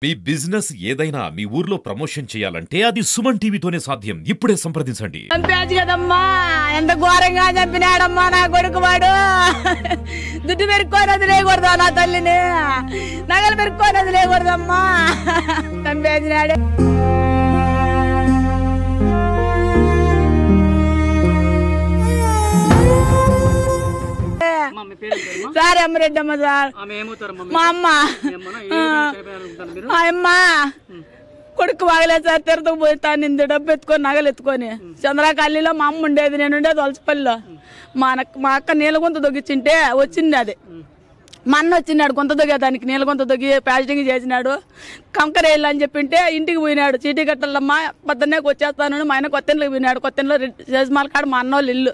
మీ business ఏదైనా మీ ఊర్లో promotion చేయాలంటే అది సుమన్ టీవీతోనే సాధ్యం. ఇప్పుడే సంప్రదించండి. కదమ్మా ఎంత ఘోరంగా చంపినాడమ్మా నా కొడుకు వాడు. దుడ్డు పెరుక్కొని వదిలేయకూడదా నా తల్లిని, నగలు పెరుక్కొని వదిలేయకూడదమ్మా. చంపేసినాడు. సార్ అమ్మరెడ్డి అమ్మ సార్. మా అమ్మ కొడుకు బాగలేదు సార్. తిరుతకు పోతానింది డబ్బు ఎత్తుకొని నగలు ఎత్తుకొని. చంద్రాకల్లిలో మా అమ్మ ఉండేది, నేను ఉండేది వలసపల్లిలో. మా అక్క నీళ్ళ గుంత దొగ్గించింటే వచ్చింది అది. మా అన్న వచ్చినాడు గుంత దొగ్గేదానికి, నీళ్ళ గుంత దొగ్గి ప్యాస్టింగ్ చేసినాడు. కంకరేళ్ళు అని చెప్పింటే ఇంటికి పోయినాడు. చీటీ కట్టాలమ్మా పొద్దున్నే వచ్చేస్తాను. మా ఆయన కొత్తెంట్లోకి పోయినాడు. కొత్తెంట్లో చేసిమాల కాడ మా అన్న వాళ్ళు ఇల్లు,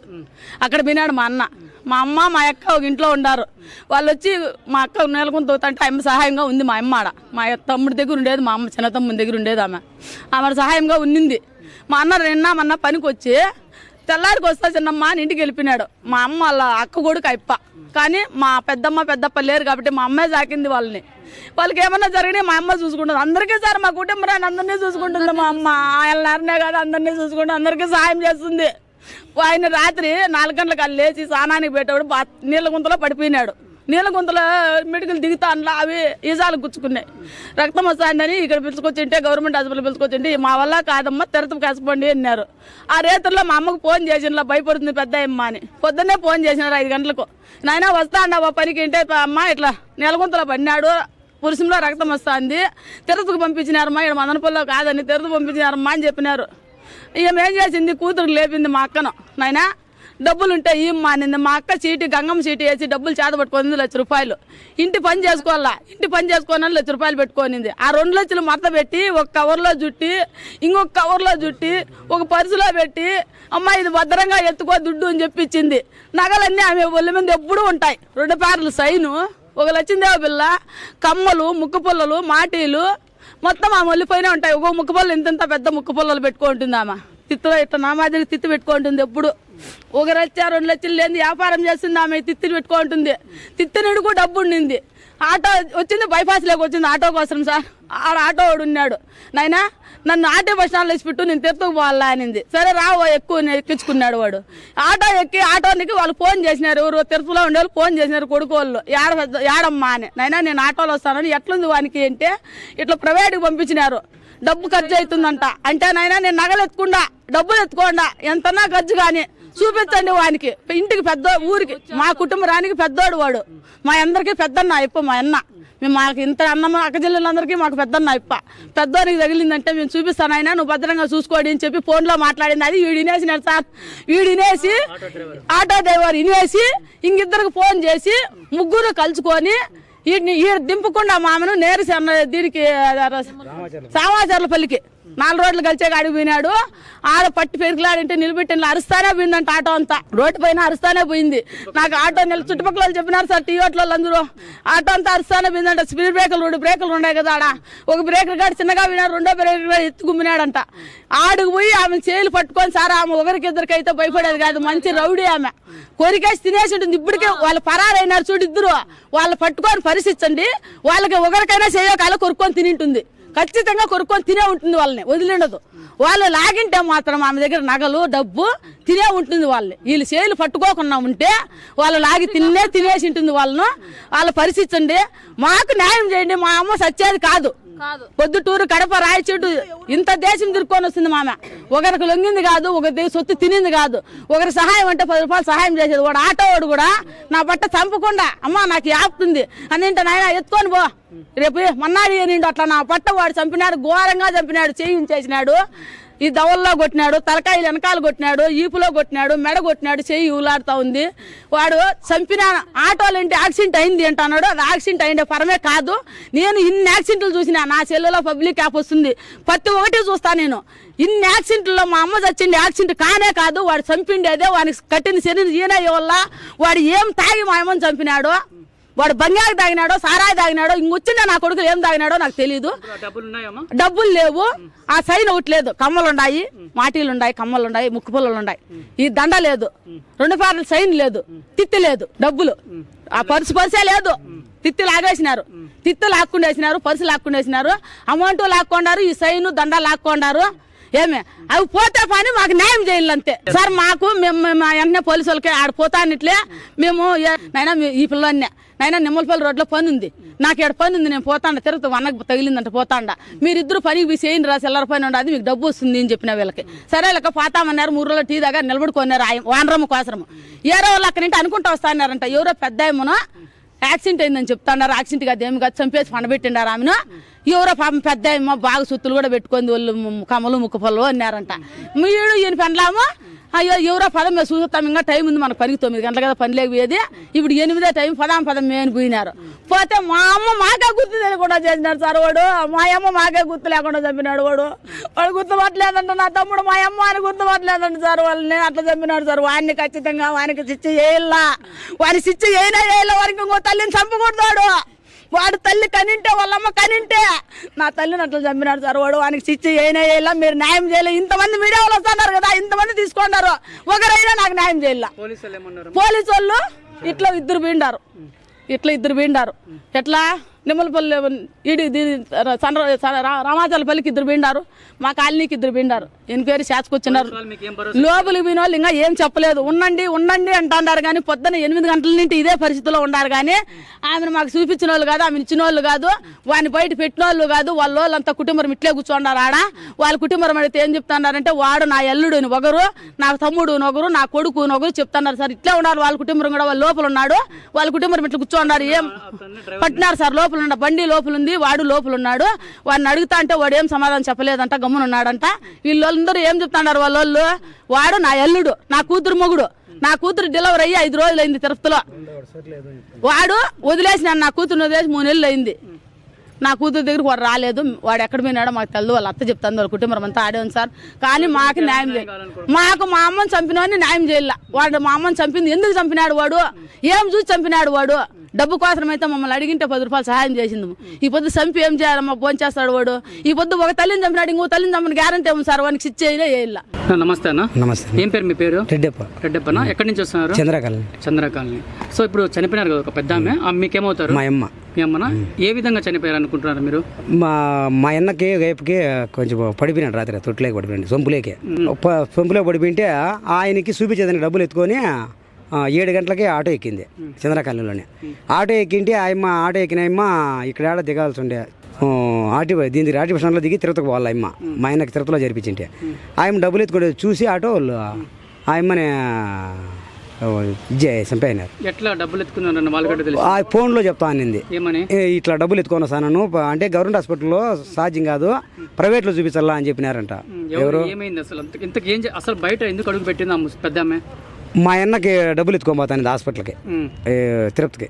అక్కడ పోయినాడు మా అన్న. మా అమ్మ మా అక్క ఒక ఇంట్లో ఉండారు. వాళ్ళు వచ్చి మా అక్క నెలకొని తోతంటే ఆమె సహాయంగా ఉంది. మా అమ్మ ఆడ మా తమ్ముడి దగ్గర ఉండేది, మా అమ్మ చిన్న తమ్ముడి దగ్గర ఉండేది. ఆమె సహాయంగా ఉన్నింది. మా అన్న మొన్న పనికి వచ్చి తెల్లారికి వస్తా చిన్నమ్మ అని ఇంటికి వెళ్ళిపోయినాడు. మా అమ్మ వాళ్ళ అక్క కొడుకు అప్ప. కానీ మా పెద్దమ్మ పెద్దప్ప లేరు కాబట్టి మా అమ్మే సాకింది వాళ్ళని. వాళ్ళకి ఏమన్నా జరిగినా మా అమ్మ చూసుకుంటుంది. అందరికీ సార్ మా కుటుంబాన్ని అందరినీ చూసుకుంటుంది మా అమ్మ. ఆయననే కాదు అందరినీ చూసుకుంటుంది, అందరికీ సహాయం చేస్తుంది. ఆయన రాత్రి 4 గంటలకు లేచి స్నానానికి పెట్టాడు. నీళ్ళ గుంతలో పడిపోయినాడు. నీళ్ళ గుంతలో మెడికల్ దిగుతాను అవి ఈజాలు గుచ్చుకున్నాయి. రక్తం వస్తాయని ఇక్కడ పిలుచుకొచ్చింటే గవర్నమెంట్ హాస్పిటల్ పిలుచుకొచ్చింటే మా వల్ల కాదమ్మా తిరుతకు కాసిపోండి అన్నారు. ఆ రేతుల్లో మా అమ్మకు ఫోన్ చేసిన భయపడుతుంది పెద్ద అమ్మ అని. పొద్దున్నే ఫోన్ చేసినారు 5 గంటలకు. నాయన వస్తా అండి పనికి అంటే అమ్మ ఇట్లా నీలగుంతలో పడినాడు, పురుషంలో రక్తం వస్తుంది, తిరుతకు పంపించినారమ్మా, ఇక్కడ మదనపల్లిలో కాదని తిరుతకు పంపించినారమ్మా అని చెప్పినారు. ఏం చేసింది, కూతురు లేపింది మా అక్కను. నాయన డబ్బులు ఉంటే ఇమ్మా అనింది. మా అక్క చీటీ గంగమ్మ చీటీ వేసి డబ్బులు చేత పట్టుకుంది 1 లక్ష రూపాయలు. ఇంటి పని చేసుకోవాలా, ఇంటి పని చేసుకోవాలని 1 లక్ష రూపాయలు పెట్టుకోనింది. ఆ 2 లక్షలు మడత పెట్టి ఒక కవర్లో జుట్టి, ఇంకొక కవర్లో జుట్టి, ఒక పర్సులో పెట్టి అమ్మ ఇది భద్రంగా ఎత్తుకో దుడ్డు అని చెప్పి ఇచ్చింది. నగలన్నీ ఆమె ఒళ్ళ మీద ఎప్పుడూ ఉంటాయి. 2 పేర్లు సైను, 1 లక్షదేవ బిల్ల, కమ్మలు, ముక్కు పుల్లలు, మాటీలు మొత్తం ఆమె ఒళ్ళిపోయినా ఉంటాయి. ఒక ముక్కు పుల్లలు ఇంత పెద్ద ముక్కు పుల్లలు పెట్టుకుంటుంది. ఆమె తిత్తులో ఇట్లా నా మాదిరి తిత్తి పెట్టుకుంటుంది. ఎప్పుడు 1 లక్ష 2 లక్షలు లేని వ్యాపారం చేస్తుంది. ఆమె తిత్తిని పెట్టుకుంటుంది. తిత్తి నిడుకు డబ్బు ఉండింది. ఆటో వచ్చింది, బైపాస్ లేక వచ్చింది ఆటో కోసం సార్. ఆడ ఆటో వాడు ఉన్నాడు. నాయనా నన్ను ఆటో బస్ స్టాండ్లో వేసి పెట్టు, నేను తిరుతకు పోవాలా అనింది. సరే రావు ఎక్కువ ఎక్కించుకున్నాడు వాడు. ఆటో ఎక్కి ఆటోనికి వాళ్ళు ఫోన్ చేసినారు, ఎవరు తిరుపతిలో ఉండేవాళ్ళు ఫోన్ చేసినారు కొడుకు వాళ్ళు, ఏడమ్మా అని. నాయనా నేను ఆటోలో వస్తానని. ఎట్లుంది వానికి అంటే ఇట్లా ప్రైవేట్కి పంపించినారు, డబ్బు ఖర్చు అవుతుందంట. అంటే నాయనా నేను నగలు ఎత్తుకుండా డబ్బులు ఎత్తుకోండా ఎంతన్నా ఖర్చు కానీ చూపించండి వానికి. ఇంటికి పెద్ద, ఊరికి మా కుటుంబానికి పెద్దోడు వాడు. మా అందరికీ పెద్దన్న ఇప్ప. మా అన్న మేము మాకు ఇంత అన్నమ్మ అక్క చెల్లెలందరికీ మాకు పెద్దన్న ఇప్ప. పెద్దోనికి తగిలిందంటే మేము చూపిస్తాను ఆయన, నువ్వు భద్రంగా చూసుకోండి అని చెప్పి ఫోన్లో మాట్లాడింది. అది వీడు వినేసినాడు సార్. వీడు వినేసి ఆటో డ్రైవర్ వినేసి ఇంకిద్దరికి ఫోన్ చేసి ముగ్గురు కలుసుకొని ఈ దింపకుండా మామను నేరు దీనికి సామాచార్లపల్లికి 4 రోడ్లు కలిసే కాడికి పోయినాడు. ఆడ పట్టి పెరుగులాడంటే నిలబెట్టి అరుస్తానే పోయిందంట. ఆటో అంతా రోడ్డు పైన అరుస్తానే పోయింది. నాకు ఆటో చుట్టుపక్కల చెప్పినారు సార్, టీ ఓట్లో అందరూ ఆటో అంతా అరుస్తానే పోయిందంట. స్పీడ్ బ్రేకులు 2 బ్రేకులు ఉన్నాయి కదా ఆడ. ఒక బ్రేకర్ గాడు చిన్నగా వినాడు, 2వ బ్రేకర్ గాడు ఎత్తు గుమ్మినాడంట. ఆడుకు పోయి ఆమె చేతులు పట్టుకొని సార్ ఆమె ఒకరికిద్దరికి అయితే భయపడేది కాదు, మంచి రౌడీ ఆమె. కొరికేసి తినేసి ఉంటుంది. ఇప్పటికే వాళ్ళు పరారైనారు చూడు ఇద్దరు. వాళ్ళు పట్టుకొని పరిశీలించండి, వాళ్ళకి ఒకరికైనా చేయకాల కొరుక్కొని తినింటుంది. ఖచ్చితంగా కొరుక్కొని తినే ఉంటుంది, వాళ్ళని వదిలిండదు. వాళ్ళు లాగింటే మాత్రం ఆమె దగ్గర నగలు డబ్బు తినే ఉంటుంది. వీళ్ళు చేతులు పట్టుకోకుండా ఉంటే వాళ్ళు లాగి తినేసి ఉంటుంది వాళ్ళను. వాళ్ళు పరిశీలించండి, మాకు న్యాయం చేయండి. మా అమ్మ సచ్చేది కాదు. పొద్దుటూరు కడప రాయచోటు ఇంత దేశం తిరుక్కొని వస్తుంది మామ. ఒకరికి లొంగింది కాదు, ఒకరి సొత్తు తినింది కాదు. ఒకరి సహాయం అంటే 10 రూపాయలు సహాయం చేసేది. వాడు ఆటో వాడు కూడా నా బట్ట చంపకుండా అమ్మ నాకు యాపుతుంది అని అంటే నాయన ఎత్తుకొని పో రేపు మన్నాడు నిండు అట్లా నా పట్ట వాడు చంపినాడు, ఘోరంగా చంపినాడు, చేయించేసినాడు. ఈ దవల్లో కొట్టినాడు, తలకాయలు వెనకాల కొట్టినాడు, ఈపులో కొట్టినాడు, మెడ కొట్టినాడు, చెయ్యి ఊలాడుతూ ఉంది. వాడు చంపిన ఆటోలు ఏంటి యాక్సిడెంట్ అయింది అంటున్నాడు. అది యాక్సిడెంట్ అయిండే పరమే కాదు. నేను ఇన్ని యాక్సిడెంట్లు చూసినా, నా సెల్లులో పబ్లిక్ యాప్ వస్తుంది, ప్రతి ఒక్కటి చూస్తా నేను. ఇన్ని యాక్సిడెంట్లో మా అమ్మ చచ్చింది యాక్సిడెంట్ కానే కాదు. వాడు చంపిండేదే, వాడికి కట్టిన శరీరం ఈయనయ్య వల్ల. వాడు ఏం తాగి మా అమ్మని చంపినాడు. వాడు బంగారు తాగినాడో సారాయి తాగినాడో ఇంకొచ్చిండే నా కొడుకు ఏం తాగినాడో నాకు తెలియదు. డబ్బులు లేవు, ఆ సైన్ ఒకటి లేదు. కమ్మలు ఉన్నాయి, మాటీలు ఉన్నాయి, కమ్మలు ఉన్నాయి, ముక్కు పుల్లలు ఉన్నాయి. ఈ దండ లేదు, 2 పేర్ల సైన్ లేదు, తిత్తి లేదు, డబ్బులు ఆ పర్సే లేదు. తిత్తి లాగేసినారు, తిత్తి లాక్కుండేసినారు, పర్సు లాక్కుండేసినారు, అమౌంట్ లాక్కొండారు, ఈ సైను దండ లాక్కొండారు. ఏమే అవి పోతే పని మాకు న్యాయం చేయాలంతే సార్. మాకు మేము వెంటనే పోలీసు వాళ్ళకి ఆడ పోతానిట్లే మేము నైనా ఈ పిల్లన్నే నైనా నిమ్మలపల్లి రోడ్లో పని ఉంది, నాకు ఇక్కడ పని ఉంది, నేను పోతాండ తిరుగుతూ వన్నకు తగిలిందంట పోతాండ, మీరిద్దరు పనికి పోయి చేయండి రా, సెల్లర పని ఉండదు, మీకు డబ్బు వస్తుంది అని చెప్పిన వీళ్ళకి. సరే లెక్క పోతామన్నారు. 3 రోజులు టీ దగ్గర నిలబడుకున్నారు. వానరమ్మ కోసరము ఏరో వాళ్ళు అక్కడి నుంచి అనుకుంటా వస్తాన్నారంట. ఎవరో పెద్ద ఏమోనో యాక్సిడెంట్ అయిందని చెప్తాన్నారు. యాక్సిడెంట్ కాదు ఏమి కాదు, చంపేసి పండబెట్టిండారు ఆమెను. ఎవరో పాపం పెద్ద ఏమో బాగా సుత్తులు కూడా పెట్టుకుంది, వాళ్ళు కమ్మలు ముక్కు పళ్ళు అన్నారంట. మీరు ఈయన పెండ్లాము అయ్యో ఎవరో పదం మేము చూస్తాం, ఇంకా టైం ఉంది మనకు, పనికి 9 గంటల కదా పని లేకపోయేది, ఇప్పుడు 8 టైం పదం మేము పోయినారు. పోతే మా అమ్మ మాకే గుర్తు తెలియకుండా చేసినాడు సార్ వాడు. మా అమ్మ మాకే గుర్తు లేకుండా చంపినాడు వాడు గుర్తుపట్టలేదంట. నా తమ్ముడు మా అమ్మ అని గుర్తుపట్టలేదంట సార్. వాళ్ళని అట్లా చంపినాడు సార్. వాడిని ఖచ్చితంగా వానికి శిక్ష చేయాల, వాని శిక్ష అయినా వేయాల, వారికి ఇంకో తల్లిని చంపకూడదాడు. వాడు తల్లి కనింటే వాళ్ళమ్మ కనింటే నా తల్లిని అట్లా చంపినాడు సార్ వాడు. వానికి శిక్ష అయినా వేయాల, మీరు న్యాయం చేయలేదు. ఇంతమంది మీడియా వాళ్ళు వస్తున్నారు కదా, ఇంతమంది తీసుకున్నారు, ఒకరైనా నాకు న్యాయం చేయాల. పోలీసు వాళ్ళు ఇట్లా ఇద్దరు పోయిండారు. ఎట్లా నిమ్మలపల్లి రామాచలపల్లికి 2 పోయిండారు, మా కాలనీకి 2 పోయిండారు. ఎంక్వైరీ చేసుకొచ్చినారు. లోపలికి పోయిన వాళ్ళు ఇంకా ఏం చెప్పలేదు. ఉండండి అంటున్నారు కానీ పొద్దున్న 8 గంటల నుండి ఇదే పరిస్థితిలో ఉన్నారు. కానీ ఆమెను మాకు చూపించిన వాళ్ళు కాదు, ఆమెను ఇచ్చిన వాళ్ళు కాదు, వాడిని బయట పెట్టిన వాళ్ళు కాదు. వాళ్ళంతా కుటుంబం ఇట్లే కూర్చోండారు ఆడ. వాళ్ళ కుటుంబం అడిగితే ఏం చెప్తున్నారంటే వాడు నా ఎల్లుడు ఒకరు, నా తమ్ముడు ఒకరు, నా కొడుకు ఒకరు చెప్తున్నారు సార్. ఇట్లే ఉన్నారు వాళ్ళ కుటుంబం కూడా. వాళ్ళ లోపల ఉన్నాడు, వాళ్ళ కుటుంబం ఇట్లా కూర్చోండారు. ఏం పట్టినారు సార్, లోపల ఉన్న బండి లోపల ఉంది, వాడు లోపల ఉన్నాడు. వాడిని అడుగుతా అంటే వాడు ఏం సమాధానం చెప్పలేదంట, గమ్మున ఉన్నాడంట. వీళ్ళందరూ ఏం చెప్తున్నారు వాళ్ళు, వాడు నా ఎల్లుడు, నా కూతురు మొగుడు, నా కూతురు డెలివరీ అయ్యి 5 రోజులు అయింది తిరుపతిలో. వాడు వదిలేసినాడు, నా కూతురు వదిలేసి 3 నెలలు అయింది. నా కూతురు దగ్గరకు వాడు రాలేదు. వాడు ఎక్కడ పోయినాడో మాకు తెలియదు. వాళ్ళ అత్త చెప్తాను, వాళ్ళ కుటుంబం అంతా ఆడే ఉంది సార్. కానీ మాకు న్యాయం చేయాలి. మాకు మా అమ్మని చంపినవాడిని న్యాయం చేయాల. వాడు మా అమ్మని చంపింది ఎందుకు చంపినాడు వాడు, ఏం చూసి చంపినాడు వాడు. డబ్బు కోసం అయితే మమ్మల్ని అడిగింటే 10 రూపాయలు సహాయం చేసింది. ఈ పొద్దు చంపి ఏం చేయాలమ్మా, ఫోన్ చేస్తాడు వాడు. ఈ పొద్దు ఒక తల్లిని చంపినాడు, ఇంకో తల్లిని చంపిన గ్యారంటీ ఏమో సార్. వానికి శిక్ష అయినా వేయాల. నమస్తే అన్న. నమస్తే. ఏం పేరు మీ పేరు? రెడ్డప్పనా. ఎక్కడి నుంచి వస్తున్నారు? చంద్రకాలనీ. సో ఇప్పుడు చనిపోయినారు కదా ఒక పెద్ద ఆమె, మీకేమవుతారు? మా అమ్మ. మీ అమ్మనా? ఏ విధంగా చనిపోయారు అనుకుంటున్నారు మీరు? మా అన్నకి రేపుకి కొంచెం పడిపోయినాడు, రాత్రి తొట్లేకి పడిపోయింది, సొంపులోకి పడిపోయింటే ఆయనకి చూపించేదానికి డబ్బులు ఎత్తుకొని 7 గంటలకి ఆటో ఎక్కింది చంద్రకాలనీలోనే. ఆటో ఎక్కింటే ఆయమ్మ ఆటో ఎక్కిన అమ్మ ఇక్కడ ఆడ దిగాల్సి ఉండే, దీనికి రాటి స్టేషన్లో దిగి తిరుపతికి పోవాలి అమ్మ. మా ఆయనకి తిరుపతిలో జరిపించింటే ఆయమ్మ డబ్బులు ఎత్తుకుంటే చూసి ఆటో వాళ్ళు ఆయమ్మని చంపేయినారు. ఎట్లా డబ్బులు ఎత్తుకున్నారు? ఆ ఫోన్లో చెప్తా అనింది, ఇట్లా డబ్బులు ఎత్తుకొని వస్తాను అంటే గవర్నమెంట్ హాస్పిటల్లో సాధ్యం కాదు, ప్రైవేట్లో చూపించాలా అని చెప్పినారంట. ఎవరు? అసలు బయట ఎందుకు అడుగు పెట్టింది పెద్ద ఆమె? మా అన్నకి డబ్బులు ఎత్తుకోబోతాను హాస్పిటల్కి తిరుపతికి.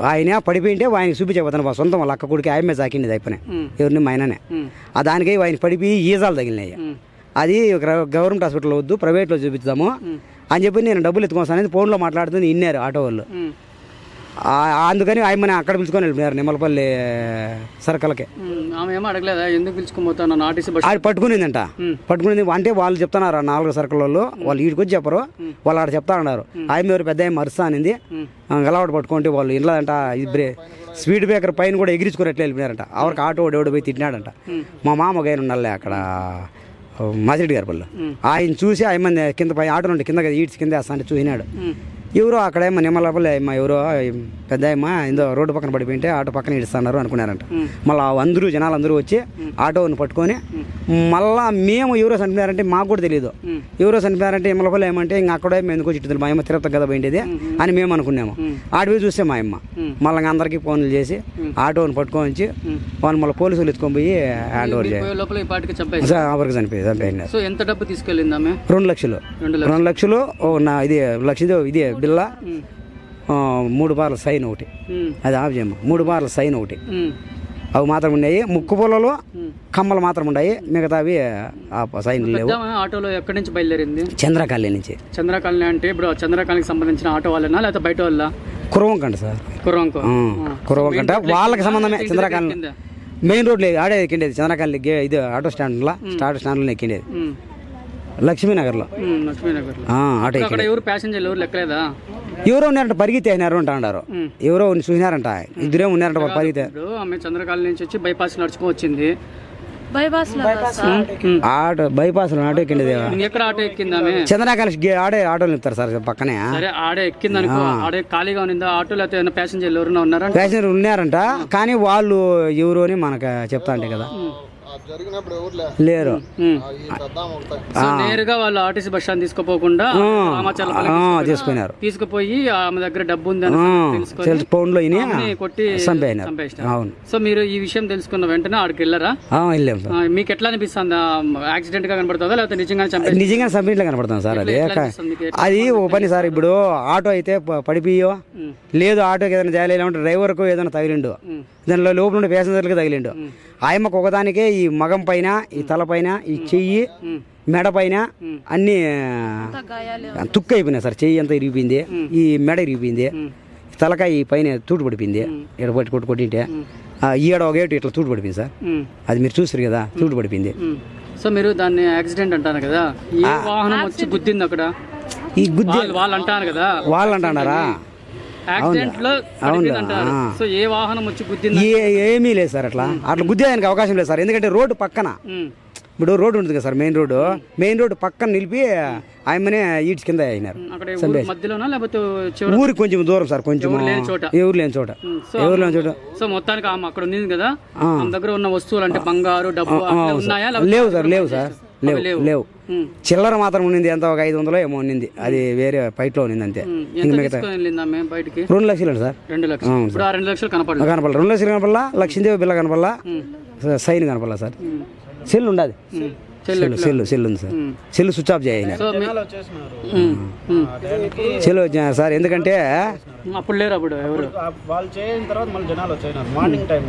ఆయన పడిపోయింటే ఆయన చూపించబోతాను సొంతం వాళ్ళ అక్క కొడుకు ఆయమే సాకింది అయిపోయినా ఎవరిని మా ఆయననే. దానికి ఆయన పడిపోయి ఈజాలు తగిలినాయి. అది గవర్నమెంట్ హాస్పిటల్ వద్దు ప్రైవేట్లో చూపిద్దాము అని చెప్పి నేను డబ్బులు ఎత్తుకోసాను ఫోన్లో మాట్లాడుతుంది విన్నారు ఆటో వాళ్ళు. అందుకని ఆయమ్మని అక్కడ పిలుచుకొని వెళ్ళిపోయారు నిమ్మలపల్లి సర్కల్కి. ఆడు పట్టుకునిందంట. పట్టుకునింది అంటే వాళ్ళు చెప్తున్నారు 4 సర్కిల్ వాళ్ళు ఈడికి వచ్చి చెప్పరు, వాళ్ళు ఆడ చెప్తా ఉన్నారు. ఆయమ్మ ఎవరు పెద్ద ఆయమ్మ అరుస్తా అనింది. గలవాటు పట్టుకుంటే వాళ్ళు ఇంట్లోదంట స్పీడ్ బ్రేకర్ పైన కూడా ఎగిరించుకొని ఎట్లా వెళ్ళిపోయారంట. ఎవరికి ఆటో ఎవడు పోయి తిట్టినాడంట. మా మామ గారు ఉండాలి అక్కడ మాసిరెడ్డి గారి పళ్ళు. ఆయన చూసి ఆయమ్మ కింద పై ఆటో నుండి కింద ఈడ్చి కింద వేస్తా అంటే చూసినాడు. ఎవరో అక్కడేమో నిమ్మలపల్లి అమ్మ ఎవరో పెద్ద అమ్మ ఏదో రోడ్డు పక్కన పడిపోయింటే ఆటో పక్కన ఇడుస్తున్నారు అనుకున్నారంట. మళ్ళీ జనాలు వచ్చి ఆటోని పట్టుకొని మళ్ళా మేము ఎవరో చనిపోయారంటే మాకు కూడా తెలియదు. ఎవరో చనిపోయారంటే నిమ్మలపల్లి ఏమంటే ఇంకా అక్కడే మేము ఎందుకు వచ్చి మా అమ్మ తిరుపతి కదా పోయింది అని మేము అనుకున్నాము. ఆడిపోయి చూస్తే మా అమ్మ మళ్ళీ అందరికీ ఫోన్లు చేసి ఆటోని పట్టుకొని వచ్చి వాళ్ళు మళ్ళీ పోలీసులు ఎత్తుకొని పోయి హ్యాండ్ ఓవర్ చేయాలి. వరకు చనిపోయింది. 2 లక్షలు 2 లక్షలు ఇది బిల్లా 3 బార్ల సైన్ ఒకటి, అది ఆఫ్ చేయమ్మ 3 బార్ల సైన్ ఒకటి, అవి మాత్రం ఉన్నాయి. ముక్కు పొలలో కమ్మలు మాత్రం ఉన్నాయి, మిగతావి సైన్లు లేవు. ఆటోలో ఎక్కడి నుంచి బయలుదేరింది? చంద్రకాలనీ నుంచి. చంద్రకాలనీ అంటే ఇప్పుడు చంద్రకాలనీకి సంబంధించిన ఆటో వాళ్ళనా లేకపోతే బయట వాళ్ళ? కురవంకంట సార్, కురవంకంట వాళ్ళకి సంబంధమే. చంద్రకాలనీ మెయిన్ రోడ్ లేదు, ఆడే ఎక్కిండేది చంద్రకాలనీ ఇది ఆటో స్టాండ్లో ఎక్కిండేది లక్ష్మీనగర్లో ఆటో. ఎవరు ప్యాసింజర్లు ఎవరు లెక్కలేదా? ఎవరో ఉన్నారంట పరిగెత్తేసినారు అంటారు, ఎవరో చూసినారంట, ఇద్దరే ఉన్నారంట పరిగెత్తే. ఇప్పుడు ఆమె చంద్రకాళ నుంచి వచ్చి బైపాస్ నడుచుకొని వచ్చింది. ఆటో బైపాస్ ఆటో ఎక్కింది. ఎక్కడ ఆటో ఎక్కింది ఆమె? చంద్రకాళ ఆడే ఆటోలు ఇస్తారు సార్ పక్కనే. సరే ఆడే ఎక్కింది అనుకో, ఆడే ఖాళీగా ఉన్నిందా ఆటో, లేకపోతే ప్యాసింజర్లు ఎవరైనా ఉన్నారా? ప్యాసింజర్ ఉన్నారంట, కానీ వాళ్ళు ఎవరు అని మనకు చెప్తా అంటే కదా లేరు. నేరుగా వాళ్ళు ఆర్టీసీ బస్ స్టాండ్ తీసుకుపోకుండా తీసుకున్నారు, తీసుకుపోయి ఆమె దగ్గర డబ్బు ఉంది ఫోన్ లో కొట్టి అవును. సో మీరు ఈ విషయం తెలుసుకున్న వెంటనే ఆడికి వెళ్ళారా? వెళ్ళాం. మీకు ఎట్లా అనిపిస్తుంది? యాక్సిడెంట్ గా కనబడుతుందా లేకపోతే నిజంగా చంపినట్లు కనపడుతుంది సార్. అది ఒక పని సార్, ఇప్పుడు ఆటో అయితే పడిపోయో లేదు, ఆటోకి ఏదైనా జాలేమంటే డ్రైవర్ కు ఏదైనా తగిలిండు, దానిలో లోపల ఉండే ప్యాసింజర్లకు తగిలిండు. ఆయమ్మకు ఒకదానికే ఈ మగం పైన, ఈ తల పైన, ఈ చెయ్యి, మెడ పైన అన్ని తుక్కు అయిపోయినాయి సార్. చెయ్యి అంతా ఇరిగిపోయింది, ఈ మెడ ఇరిగిపోయింది, తలకాయ ఈ పైన తూటు పడిపోయింది. ఇక్కడ పట్టి కొట్టింటే ఈడ ఒక ఏటు ఇట్లా తూటు పడిపోయింది సార్. అది మీరు చూసారు కదా, తూటు పడిపోయింది. సో మీరు దాన్ని యాక్సిడెంట్ అంటారు కదా, ఏ వాహనం వచ్చి గుద్దింది అక్కడ? ఈ గుద్ది వాళ్ళు అంటారు కదా, వాళ్ళు అంటున్నారా? సో ఏ వాహనం వచ్చి గుద్దింది? ఏమీ లేదు సార్, అట్లా గుద్దేదానికి అవకాశం లేదు సార్. ఎందుకంటే రోడ్డు పక్కన, ఇప్పుడు రోడ్డు ఉంటుంది కదా సార్, మెయిన్ రోడ్డు పక్కన నిలిపి ఆయమ్మనే ఈడ్చి కింద అయినారు. ఊరికి కొంచెం దూరం సార్, కొంచెం ఎవరు లేని చోట. సో మొత్తానికి ఆమె అక్కడ ఉంది కదా, ఆమె దగ్గర ఉన్న వస్తువులు అంటే బంగారు, డబ్బు ఉన్నాయా? లేవు సార్, లేవు సార్, లేవు. చిల్లర మాత్రం ఉన్నింది, ఎంత ఒక 500 ఏమో ఉన్నింది, అది వేరే ఫైట్ లో ఉన్నింది అంతే. 2 లక్షలు సార్. 2 లక్షలు. 2 లక్షలు కనపడలేదు. 2 లక్షలు కనపడలా, లక్ష్మీదేవి బిల్ల కనపడలా, సైన్ కనపడలా సార్. సెల్ ఉండదు, సెల్ ఉంది సార్. సెల్ స్విచ్ ఆఫ్ చేయాలి సెల్ సార్. ఎందుకంటే అప్పుడు లేరు, అప్పుడు ఎవరు వాళ్ళు చేయిన తర్వాత మళ్ళీ జనాలు వచ్చారు మార్నింగ్ టైం.